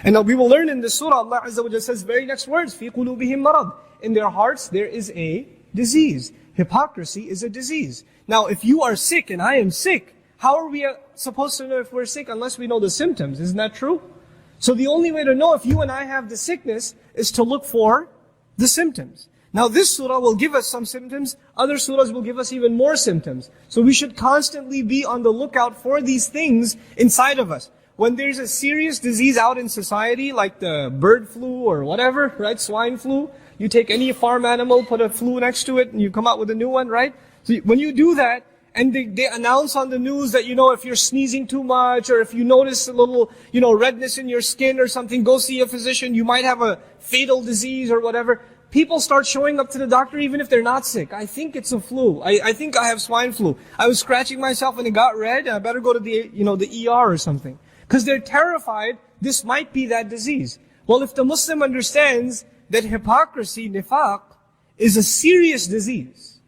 And now we will learn in this surah, Allah Azza wa Jalla says very next words, فِي قُلُوبِهِم مَرَضٌ. In their hearts there is a disease. Hypocrisy is a disease. Now if you are sick and I am sick, how are we supposed to know if we're sick unless we know the symptoms? Isn't that true? So the only way to know if you and I have the sickness is to look for the symptoms. Now this surah will give us some symptoms, other surahs will give us even more symptoms. So we should constantly be on the lookout for these things inside of us. When there's a serious disease out in society, like the bird flu or whatever, right, swine flu, you take any farm animal, put a flu next to it, and you come out with a new one, right? So when you do that, and they announce on the news that, if you're sneezing too much, or if you notice a little, redness in your skin or something, go see a physician, you might have a fatal disease or whatever. People start showing up to the doctor even if they're not sick. I think it's a flu. I think I have swine flu. I was scratching myself and it got red, I better go to the ER or something. Because they're terrified this might be that disease. Well, if the Muslim understands that hypocrisy, nifaq, is a serious disease,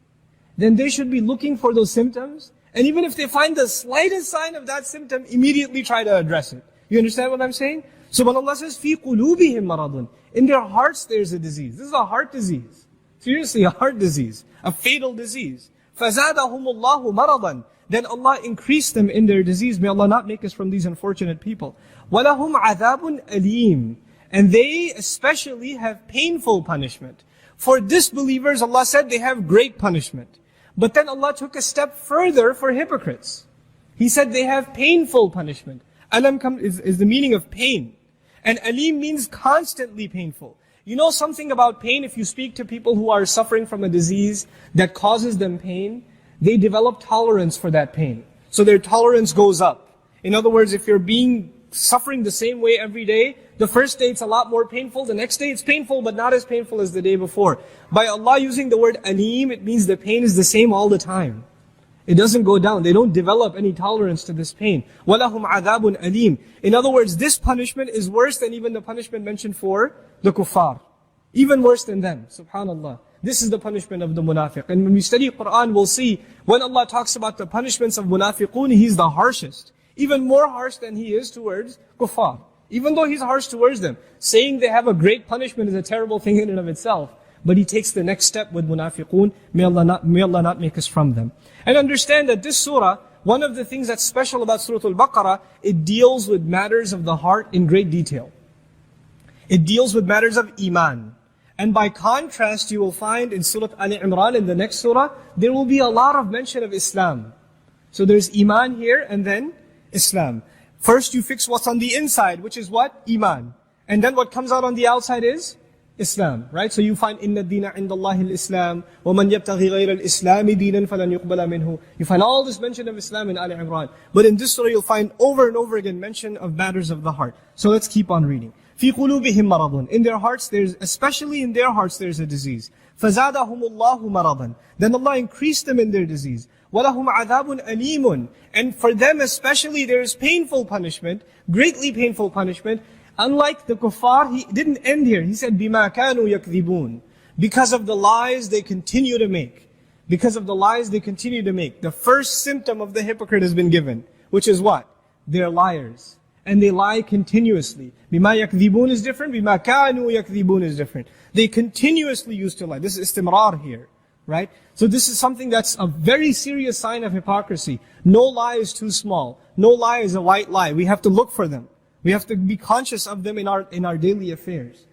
then they should be looking for those symptoms. And even if they find the slightest sign of that symptom, immediately try to address it. You understand what I'm saying? So when Allah says, فِي قُلُوبِهِم مَرَضٌ, in their hearts there's a disease. This is a heart disease. Seriously, a heart disease. A fatal disease. fazaadahumul maradah. Then Allah increased them in their disease. May Allah not make us from these unfortunate people. وَلَهُمْ azaabun aleemum. And they especially have painful punishment. For disbelievers, Allah said they have great punishment. But then Allah took a step further for hypocrites. He said they have painful punishment. Alam is the meaning of pain. And aleem means constantly painful. You know something about pain? If you speak to people who are suffering from a disease that causes them pain, they develop tolerance for that pain. So their tolerance goes up. In other words, if you're suffering the same way every day, the first day it's a lot more painful, the next day it's painful but not as painful as the day before. By Allah using the word aleem, it means the pain is the same all the time. It doesn't go down. They don't develop any tolerance to this pain. وَلَهُمْ azaabun aleem. In other words, this punishment is worse than even the punishment mentioned for the kuffar. Even worse than them. Subhanallah. This is the punishment of the munafiq. And when we study Qur'an, we'll see when Allah talks about the punishments of munafiqun, He's the harshest. Even more harsh than He is towards kuffar. Even though He's harsh towards them. Saying they have a great punishment is a terrible thing in and of itself. But He takes the next step with munafiqun. May Allah not make us from them. And understand that this surah, one of the things that's special about Surah Al-Baqarah, it deals with matters of the heart in great detail. It deals with matters of iman. And by contrast, you will find in Surah Al-Imran, in the next surah, there will be a lot of mention of Islam. So there's iman here and then Islam. First you fix what's on the inside, which is what? Iman. And then what comes out on the outside is Islam, right? So you find إِنَّ الدِّينَ عِنْدَ اللَّهِ الْإِسْلَامِ وَمَنْ يَبْتَغِي غَيْرَ الْإِسْلَامِ دِينًا فَلَنْ يُقْبَلَ مِنْهُ. You find all this mention of Islam in Al-Imran. But in this surah you'll find over and over again mention of matters of the heart. So let's keep on reading. فِي قُلُوبِهِم مَرَضٌ. In their hearts, especially in their hearts, there's a disease. fazaadahumul maradah. Then Allah increased them in their disease. وَلَهُمْ azaabun aleemun. And for them especially there is painful punishment, greatly painful punishment. Unlike the kuffar, He didn't end here. He said, bimaa kaanoo yakziboon. Because of the lies they continue to make. Because of the lies they continue to make. The first symptom of the hypocrite has been given. Which is what? They're liars. And they lie continuously. Bimaa yakziboon is different. Bimaa kaanoo yakziboon is different. They continuously used to lie. This is istimrar here. Right? So this is something that's a very serious sign of hypocrisy. No lie is too small. No lie is a white lie. We have to look for them. We have to be conscious of them in our daily affairs.